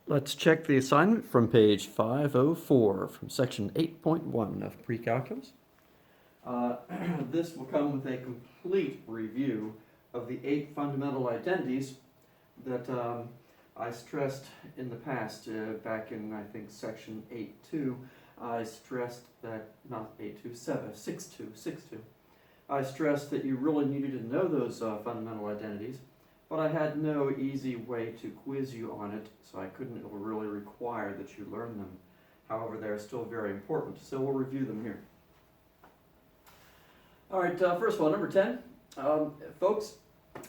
Let's check the assignment from page 504 from section 8.1 of Precalculus. This will come with a complete review of the 8 fundamental identities that I stressed in the past, back in, I think, section 8.2. I stressed that, not 8.2, 6.2. I stressed that you really needed to know those fundamental identities, but I had no easy way to quiz you on it, so I couldn't really require that you learn them. However, they're still very important, so we'll review them here. All right, first of all, number 10. Folks,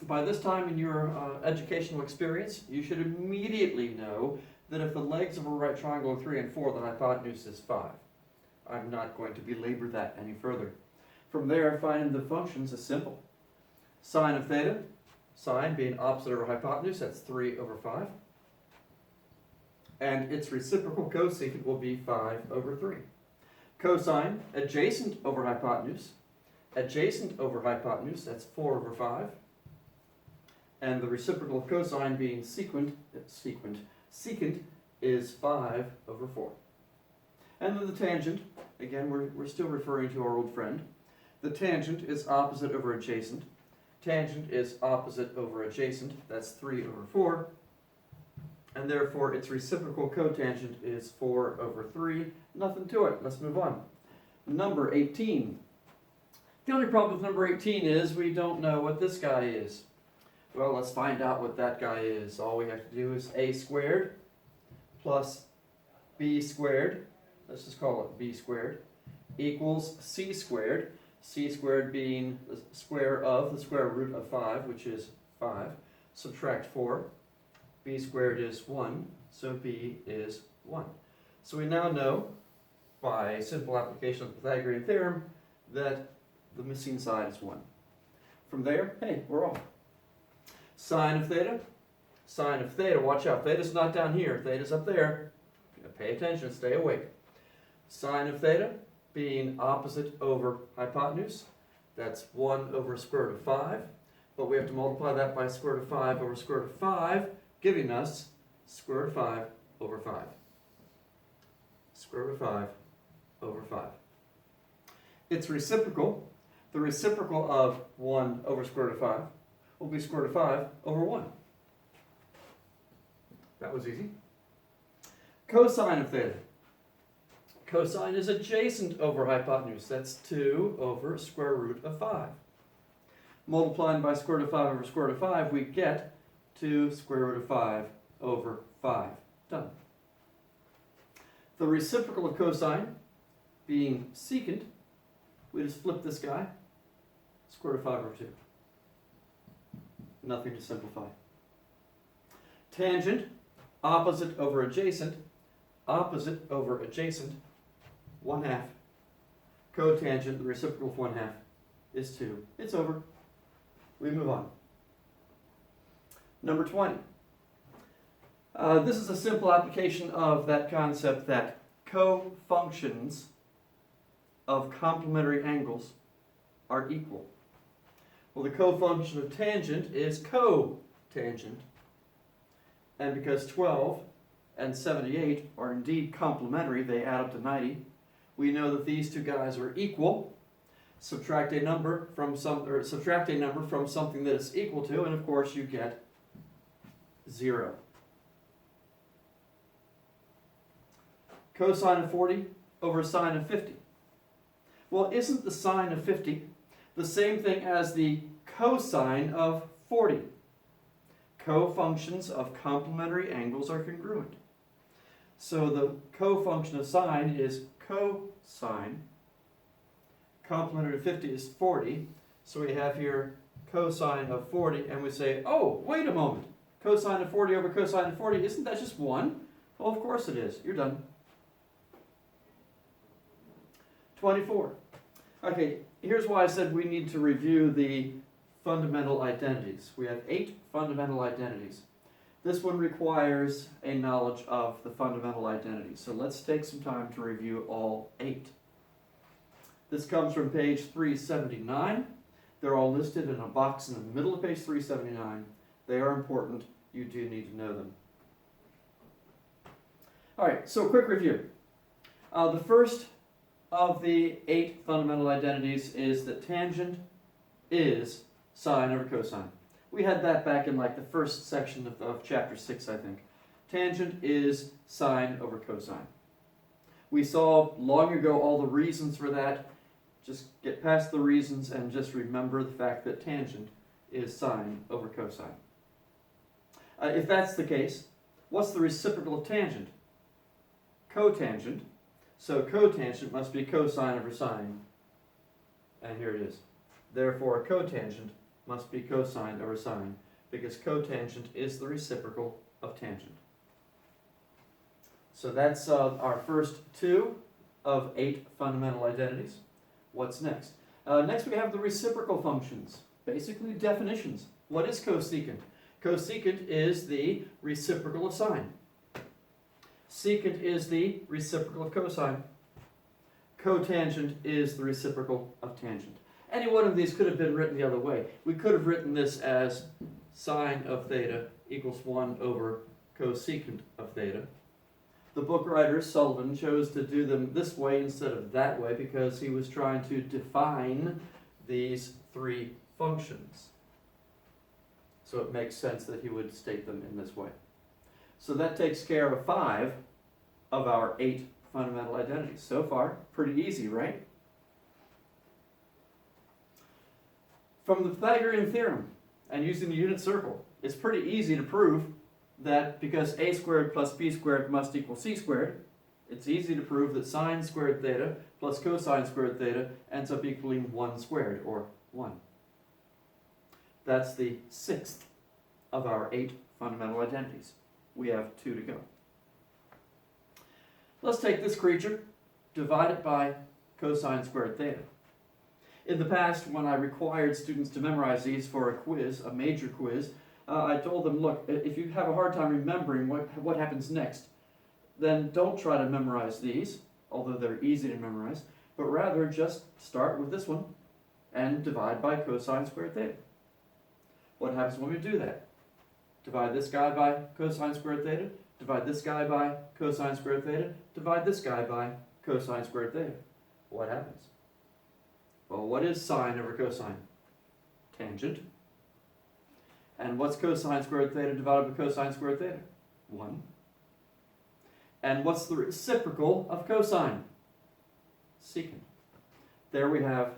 by this time in your educational experience, you should immediately know that if the legs of a right triangle are 3 and 4, the hypotenuse is 5. I'm not going to belabor that any further. From there, finding the functions is simple. Sine of theta, sine being opposite over hypotenuse, that's 3 over 5. And its reciprocal cosecant will be 5 over 3. Cosine, adjacent over hypotenuse, that's 4 over 5. And the reciprocal of cosine being secant is 5 over 4. And then the tangent, again, we're still referring to our old friend. The tangent is opposite over adjacent. Tangent is opposite over adjacent, that's 3 over 4. And therefore, its reciprocal cotangent is 4 over 3. Nothing to it. Let's move on. Number 18. The only problem with number 18 is we don't know what this guy is. Well, let's find out what that guy is. All we have to do is a squared plus b squared, let's just call it b squared, equals c squared. C squared being the square of the square root of 5, which is 5. Subtract 4. B squared is 1, so b is 1. So we now know, by simple application of the Pythagorean theorem, that the missing side is 1. From there, hey, we're off. Sine of theta, watch out, theta's not down here, theta's up there. Pay attention, stay awake. Sine of theta being opposite over hypotenuse, that's 1 over square root of 5, but we have to multiply that by square root of 5 over square root of 5, giving us square root of 5 over 5. Square root of 5 over 5. Its reciprocal, the reciprocal of 1 over square root of 5, will be square root of 5 over 1. That was easy. Cosine of theta. Cosine is adjacent over hypotenuse. That's 2 over square root of 5. Multiplying by square root of 5 over square root of 5, we get to square root of 5 over 5. Done. The reciprocal of cosine being secant, we just flip this guy, square root of 5 over 2. Nothing to simplify. Tangent, opposite over adjacent, 1/2. Cotangent, the reciprocal of 1/2, is 2. It's over. We move on. Number 20. This is a simple application of that concept that co-functions of complementary angles are equal. Well, the cofunction of tangent is cotangent. And because 12 and 78 are indeed complementary, they add up to 90. We know that these two guys are equal. Subtract a number from something that it's equal to, and of course you get 0. Cosine of 40 over sine of 50. Well, isn't the sine of 50 the same thing as the cosine of 40? Co-functions of complementary angles are congruent. So the co-function of sine is cosine. Complementary of 50 is 40. So we have here cosine of 40, and we say, oh, wait a moment. Cosine of 40 over cosine of 40, isn't that just 1? Well, of course it is. You're done. 24. Okay, here's why I said we need to review the fundamental identities. We have 8 fundamental identities. This one requires a knowledge of the fundamental identities. So let's take some time to review all 8. This comes from page 379. They're all listed in a box in the middle of page 379. They are important. You do need to know them. All right, so quick review. The first of the 8 fundamental identities is that tangent is sine over cosine. We had that back in like the first section of chapter 6, I think. Tangent is sine over cosine. We saw long ago all the reasons for that. Just get past the reasons and just remember the fact that tangent is sine over cosine. If that's the case, what's the reciprocal of tangent? Cotangent. So cotangent must be cosine over sine. And here it is. Therefore, cotangent must be cosine over sine, because cotangent is the reciprocal of tangent. So that's our first 2 of 8 fundamental identities. What's next? Next we have the reciprocal functions, basically definitions. What is cosecant? Cosecant is the reciprocal of sine. Secant is the reciprocal of cosine. Cotangent is the reciprocal of tangent. Any one of these could have been written the other way. We could have written this as sine of theta equals 1 over cosecant of theta. The book writer, Sullivan, chose to do them this way instead of that way because he was trying to define these 3 functions. So it makes sense that he would state them in this way. So that takes care of 5 of our 8 fundamental identities. So far, pretty easy, right? From the Pythagorean theorem and using the unit circle, it's pretty easy to prove that because a squared plus b squared must equal c squared, it's easy to prove that sine squared theta plus cosine squared theta ends up equaling 1 squared, or 1. That's the 6th of our 8 fundamental identities. We have 2 to go. Let's take this creature, divide it by cosine squared theta. In the past, when I required students to memorize these for a quiz, a major quiz, I told them, look, if you have a hard time remembering what happens next, then don't try to memorize these, although they're easy to memorize, but rather just start with this one and divide by cosine squared theta. What happens when we do that? Divide this guy by cosine squared theta, divide this guy by cosine squared theta, divide this guy by cosine squared theta. What happens? Well, what is sine over cosine? Tangent. And what's cosine squared theta divided by cosine squared theta? 1. And what's the reciprocal of cosine? Secant. There we have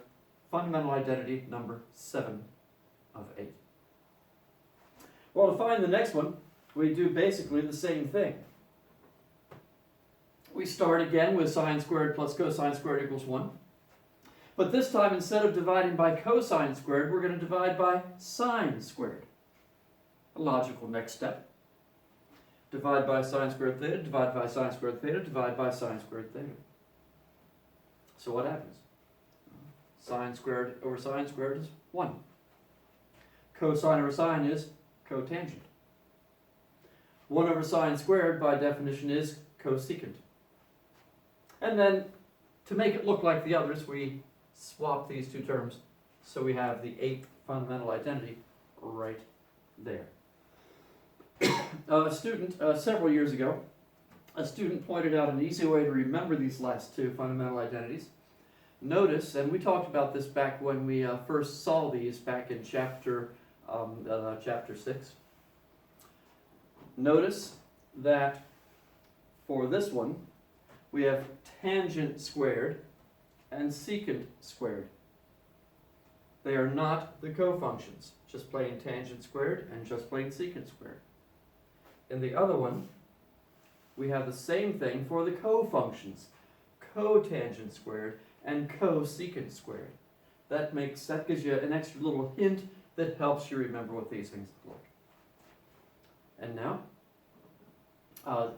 fundamental identity number 7 of 8. Well, to find the next one, we do basically the same thing. We start again with sine squared plus cosine squared equals 1. But this time, instead of dividing by cosine squared, we're going to divide by sine squared. A logical next step. Divide by sine squared theta, divide by sine squared theta, divide by sine squared theta. So what happens? Sine squared over sine squared is 1. Cosine over sine is cotangent. 1 over sine squared, by definition, is cosecant. And then, to make it look like the others, we swap these 2 terms, so we have the 8th fundamental identity right there. A student, several years ago, a student pointed out an easy way to remember these last 2 fundamental identities. Notice, and we talked about this back when we first saw these back in chapter 6. Notice that for this one, we have tangent squared and secant squared. They are not the cofunctions, just plain tangent squared and just plain secant squared. In the other one, we have the same thing for the cofunctions, cotangent squared and cosecant squared. That gives you an extra little hint that helps you remember what these things look like. And now,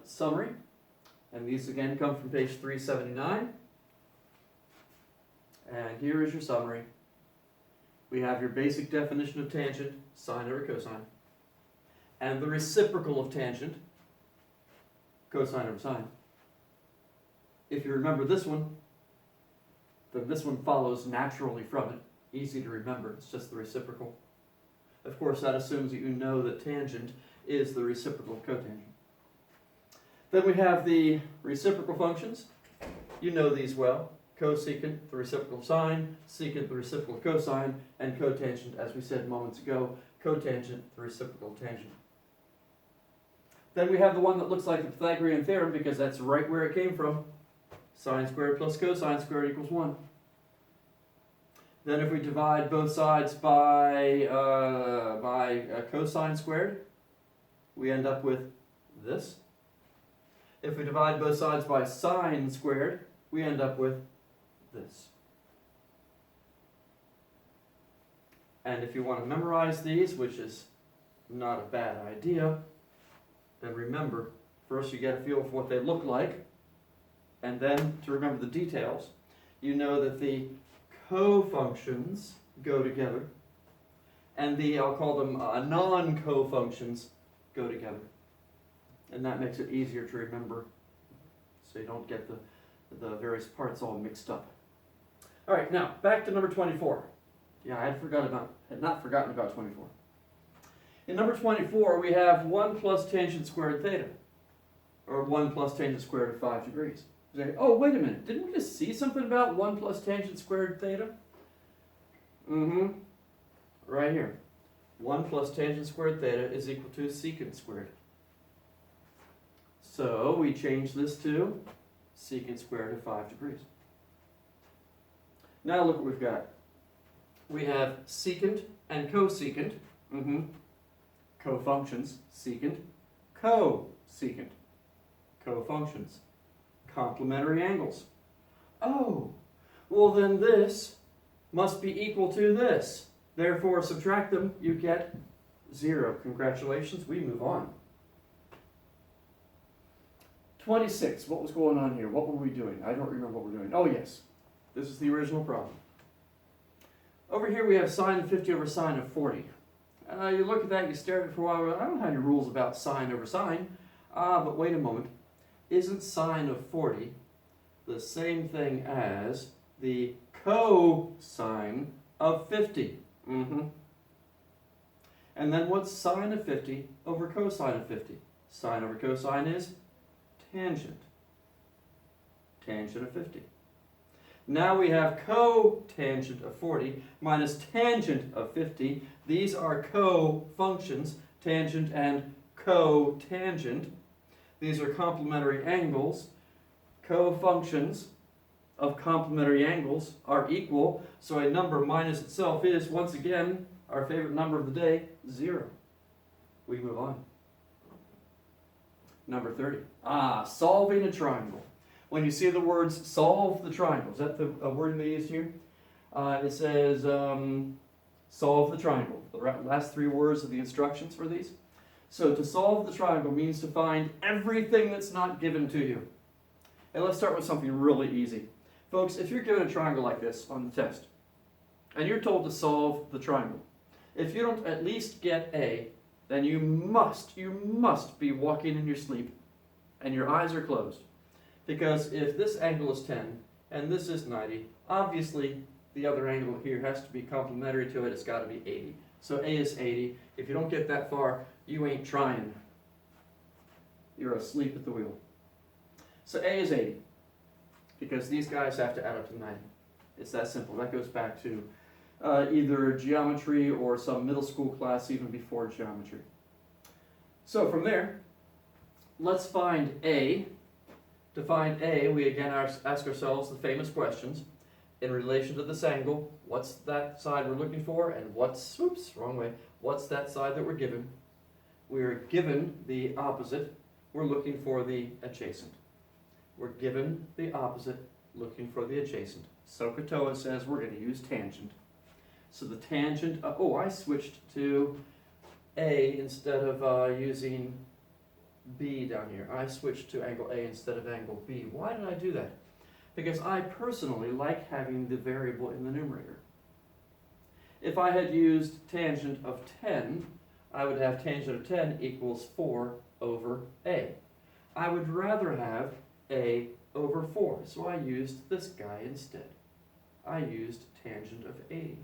summary, and these again come from page 379. And here is your summary. We have your basic definition of tangent, sine over cosine, and the reciprocal of tangent, cosine over sine. If you remember this one, then this one follows naturally from it. Easy to remember, it's just the reciprocal. Of course, that assumes that you know that tangent is the reciprocal of cotangent. Then we have the reciprocal functions. You know these well. Cosecant, the reciprocal sine, secant, the reciprocal cosine, and cotangent, as we said moments ago, cotangent, the reciprocal tangent. Then we have the one that looks like the Pythagorean theorem because that's right where it came from. Sine squared plus cosine squared equals 1. Then if we divide both sides by cosine squared, we end up with this. If we divide both sides by sine squared, we end up with this. And if you want to memorize these, which is not a bad idea, then remember, first you get a feel for what they look like, and then to remember the details, you know that the co-functions go together, and the, I'll call them non-co-functions, go together. And that makes it easier to remember, so you don't get the various parts all mixed up. All right, now back to number 24. Yeah, I had not forgotten about 24. In number 24, we have 1 plus tangent squared theta, or 1 plus tangent squared of 5 degrees. You say, oh, wait a minute, didn't we just see something about 1 plus tangent squared theta? Right here. 1 plus tangent squared theta is equal to secant squared. So we change this to secant squared of 5 degrees. Now look what we've got. We have secant and cosecant, co-functions, secant, cosecant, co-functions, complementary angles. Oh, well then this must be equal to this. Therefore, subtract them, you get 0. Congratulations, we move on. 26, what was going on here? What were we doing? I don't remember what we're doing. Oh yes, this is the original problem. Over here we have sine of 50 over sine of 40. You look at that, you stare at it for a while, I don't have any rules about sine over sine. But wait a moment. Isn't sine of 40 the same thing as the cosine of 50? And then what's sine of 50 over cosine of 50? Sine over cosine is tangent. Tangent of 50. Now we have cotangent of 40 minus tangent of 50. These are co-functions, tangent and cotangent. These are complementary angles. Co-functions of complementary angles are equal, so a number minus itself is, once again, our favorite number of the day, 0. We move on. Number 30. Solving a triangle. When you see the words solve the triangle, is that the word they use here? It says solve the triangle. The last 3 words of the instructions for these. So to solve the triangle means to find everything that's not given to you. And let's start with something really easy. Folks, if you're given a triangle like this on the test, and you're told to solve the triangle, if you don't at least get A, then you must be walking in your sleep and your eyes are closed. Because if this angle is 10 and this is 90, obviously the other angle here has to be complementary to it. It's got to be 80. So A is 80. If you don't get that far, you ain't trying. You're asleep at the wheel. So A is 80. Because these guys have to add up to 90. It's that simple. That goes back to either geometry or some middle school class even before geometry. So from there, let's find A. To find A, we again ask ourselves the famous questions. In relation to this angle, what's that side we're looking for, and what's that side that we're given? We're given the opposite, we're looking for the adjacent. We're given the opposite, looking for the adjacent. SOHCAHTOA says we're going to use tangent. So the tangent, I switched to A instead of using B down here. I switched to angle A instead of angle B. Why did I do that? Because I personally like having the variable in the numerator. If I had used tangent of 10, I would have tangent of 10 equals 4 over A. I would rather have A over 4, so I used this guy instead. I used tangent of 80.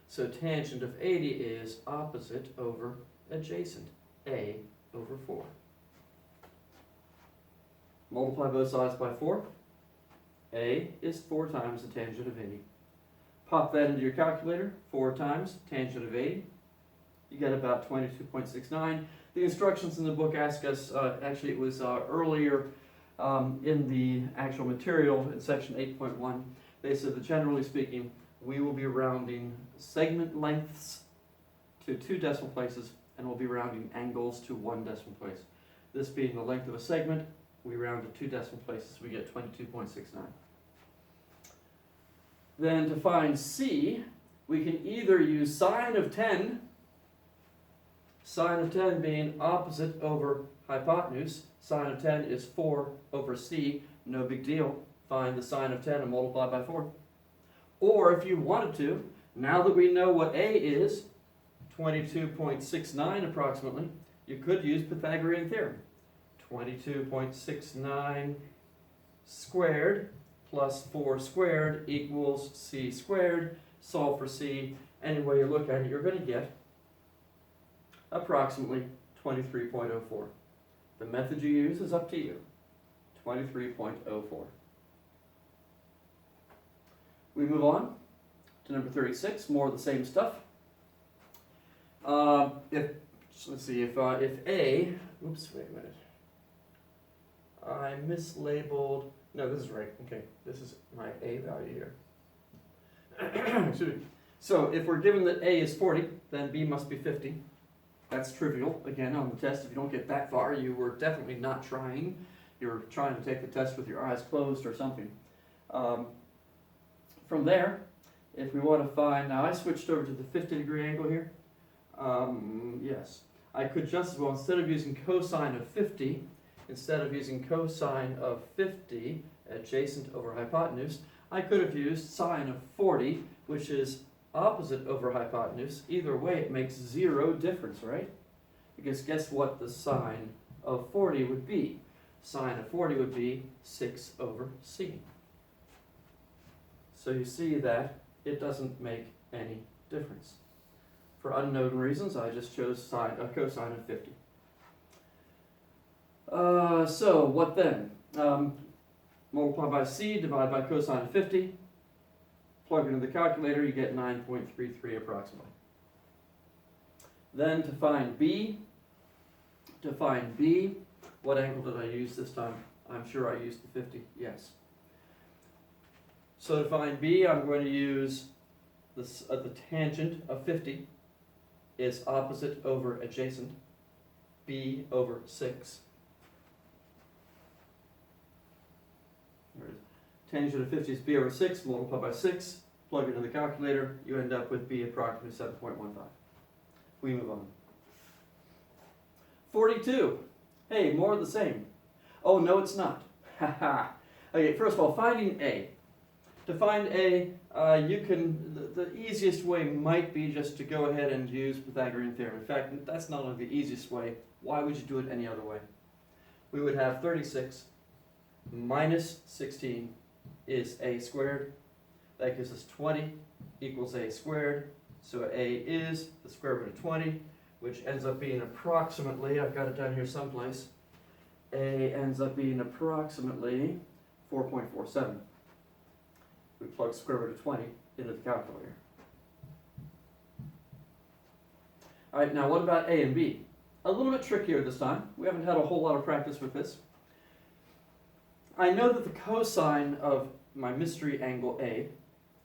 So tangent of 80 is opposite over adjacent, A over 4. Multiply both sides by 4. A is 4 times the tangent of 80. Pop that into your calculator. 4 times tangent of 80. You get about 22.69. The instructions in the book ask us, actually it was earlier in the actual material in section 8.1, they said that generally speaking, we will be rounding segment lengths to 2 decimal places, and we'll be rounding angles to 1 decimal place. This being the length of a segment, we round to 2 decimal places, we get 22.69. Then to find C, we can either use sine of 10, sine of 10 being opposite over hypotenuse. Sine of 10 is 4 over C, no big deal. Find the sine of 10 and multiply by 4. Or if you wanted to, now that we know what A is, 22.69 approximately, you could use Pythagorean theorem. 22.69 squared plus 4 squared equals C squared. Solve for C. Any way you look at it, you're going to get approximately 23.04. The method you use is up to you. 23.04. We move on to number 36, more of the same stuff. Let's see, if A, oops, wait a minute. I mislabeled, no, this is right, okay, this is my A value here. Excuse me. So if we're given that A is 40, then B must be 50. That's trivial, again, on the test. If you don't get that far, you were definitely not trying. You're trying to take the test with your eyes closed or something. From there, if we want to find, now I switched over to the 50-degree angle here. Yes, I could just as well, instead of using cosine of 50, instead of using cosine of 50 adjacent over hypotenuse, I could have used sine of 40, which is opposite over hypotenuse. Either way, it makes 0 difference, right? Because guess what the sine of 40 would be? Sine of 40 would be 6 over C. So you see that it doesn't make any difference. For unknown reasons, I just chose cosine of 50. So what then? Multiply by C, divide by cosine of 50. Plug into the calculator, you get 9.33 approximately. Then to find B, what angle did I use this time? I'm sure I used the 50, yes. So to find B, I'm going to use this, the tangent of 50 is opposite over adjacent, B over 6. There it is. Tangent of 50 is B over 6, multiply by 6, plug it in the calculator, you end up with B approximately 7.15. We move on. 42. Hey, more of the same. Oh, no, it's not. Haha. Okay, first of all, finding A. To find A, you can, the easiest way might be just to go ahead and use Pythagorean theorem. In fact, that's not only the easiest way. Why would you do it any other way? We would have 36 minus 16 is A squared. That gives us 20 equals A squared. So A is the square root of 20, which ends up being approximately, I've got it down here someplace, A ends up being approximately 4.47. We plug square root of 20 into the calculator. All right, now what about A and B? A little bit trickier this time. We haven't had a whole lot of practice with this. I know that the cosine of my mystery angle A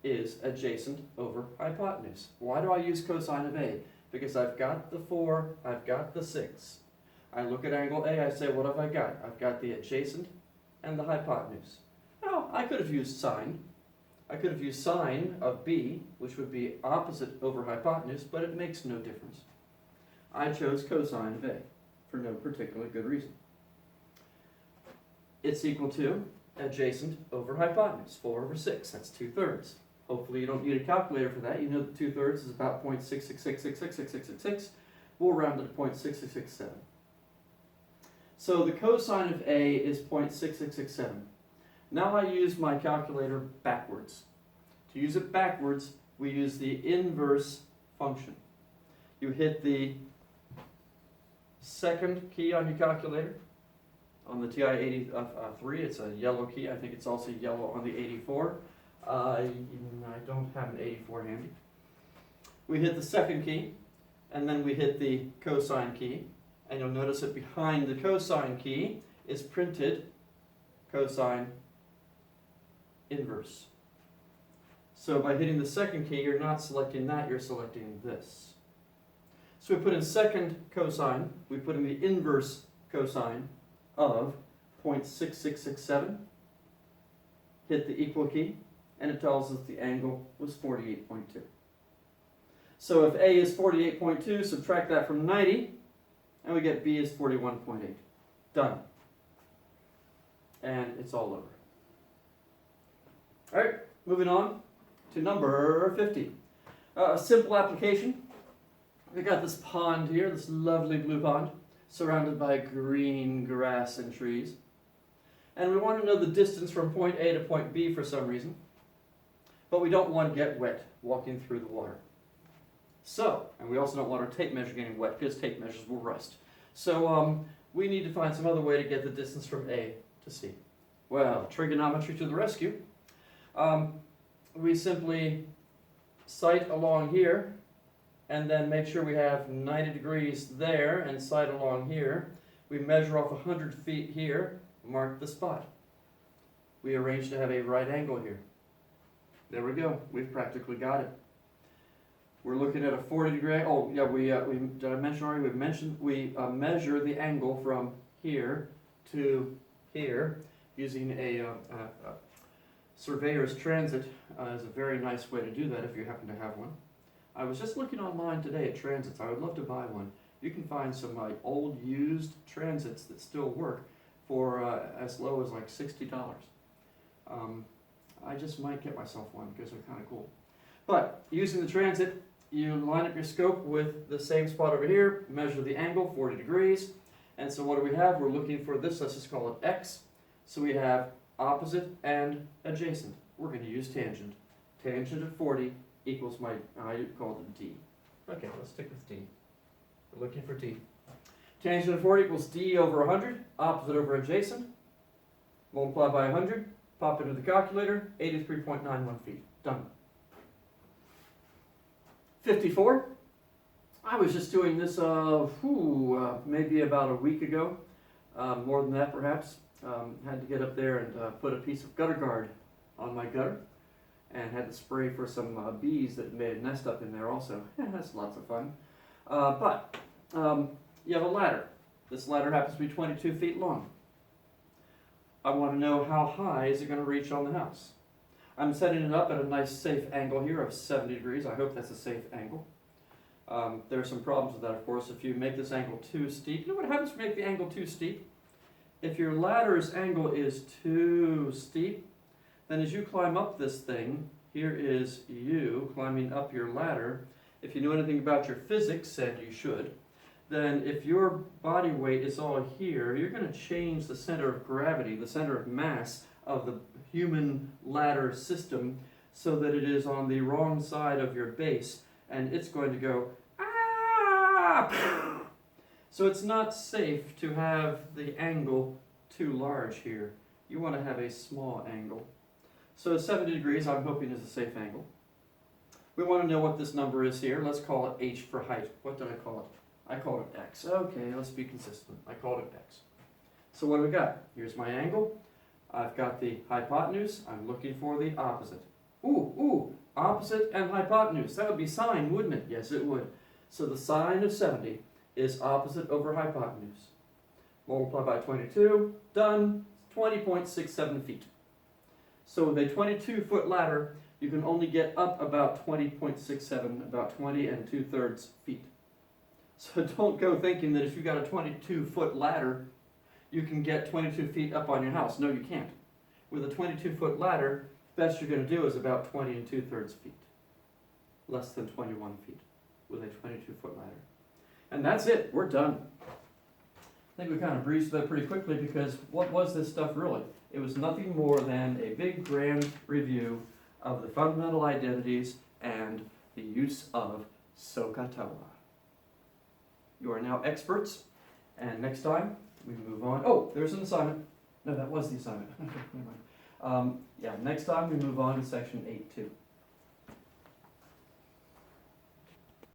is adjacent over hypotenuse. Why do I use cosine of A? Because I've got the 4, I've got the 6. I look at angle A, I say, what have I got? I've got the adjacent and the hypotenuse. Now, I could have used sine. I could have used sine of B, which would be opposite over hypotenuse, but it makes no difference. I chose cosine of A for no particular good reason. It's equal to adjacent over hypotenuse, 4 over 6, that's 2/3. Hopefully you don't need a calculator for that. You know that 2/3 is about 0.666666666. We'll round it to 0.6667. So the cosine of A is 0.6667. Now I use my calculator backwards. To use it backwards, we use the inverse function. You hit the second key on your calculator, on the TI-83, it's a yellow key. I think it's also yellow on the 84. I don't have an 84 handy. We hit the second key, and then we hit the cosine key. And you'll notice that behind the cosine key is printed cosine inverse. So by hitting the second key, you're not selecting that, you're selecting this. So we put in second cosine, we put in the inverse cosine of 0.6667, hit the equal key, and it tells us the angle was 48.2. So if A is 48.2, subtract that from 90, and we get B is 41.8. Done. And it's all over. All right, moving on to number 50. A simple application. We got this pond here, this lovely blue pond, surrounded by green grass and trees. And we want to know the distance from point A to point B for some reason. But we don't want to get wet walking through the water. So, and we also don't want our tape measure getting wet because tape measures will rust. So we need to find some other way to get the distance from A to C. Well, trigonometry to the rescue. We simply sight along here and then make sure we have 90 degrees there and sight along here. We measure off 100 feet here, mark the spot. We arrange to have a right angle here. There we go. We've practically got it. We're looking at a 40 degree. Oh yeah, we did I mention already? We measure the angle from here to here using a surveyor's transit. Is a very nice way to do that if you happen to have one. I was just looking online today at transits. I would love to buy one. You can find some old used transits that still work for as low as like $60. I just might get myself one because they're kind of cool. But using the transit, you line up your scope with the same spot over here, measure the angle, 40 degrees. And so what do we have? We're looking for this, let's just call it X. So we have opposite and adjacent. We're going to use tangent. Tangent of 40 equals my, I called it D. Okay, let's stick with D. We're looking for D. Tangent of 40 equals D over 100, opposite over adjacent. Multiply by 100, pop into the calculator, 83.91 feet. Done. 54. I was just doing this maybe about a week ago, more than that perhaps. Had to get up there and put a piece of gutter guard on my gutter, and had to spray for some bees that made a nest up in there also. That's lots of fun. But you have a ladder. This ladder happens to be 22 feet long. I want to know how high is it going to reach on the house. I'm setting it up at a nice safe angle here of 70 degrees. I hope that's a safe angle. There are some problems with that, of course. If you make this angle too steep, you know what happens if you make the angle too steep? If your ladder's angle is too steep, then as you climb up this thing, here is you climbing up your ladder. If you know anything about your physics, and you should, then if your body weight is all here, you're going to change the center of gravity, the center of mass of the human ladder system, so that it is on the wrong side of your base, and it's going to go, ah! So it's not safe to have the angle too large here. You want to have a small angle. So 70 degrees, I'm hoping, is a safe angle. We want to know what this number is here. Let's call it H for height. What did I call it? I called it X. Okay, let's be consistent. I called it X. So what do we got? Here's my angle. I've got the hypotenuse. I'm looking for the opposite. Ooh, opposite and hypotenuse. That would be sine, wouldn't it? Yes, it would. So the sine of 70 is opposite over hypotenuse. Multiply by 22, done, 20.67 feet. So with a 22-foot ladder, you can only get up about 20.67, about 20 2/3 feet. So don't go thinking that if you've got a 22-foot ladder, you can get 22 feet up on your house. No, you can't. With a 22-foot ladder, best you're going to do is about 20 2/3 feet. Less than 21 feet with a 22-foot ladder. And that's it. We're done. I think we kind of breezed through that pretty quickly because what was this stuff really? It was nothing more than a big grand review of the fundamental identities and the use of SOHCAHTOA. You are now experts, and next time we move on. Oh, there's an assignment. No, that was the assignment. Okay, never mind. Yeah, next time we move on to section 8.2.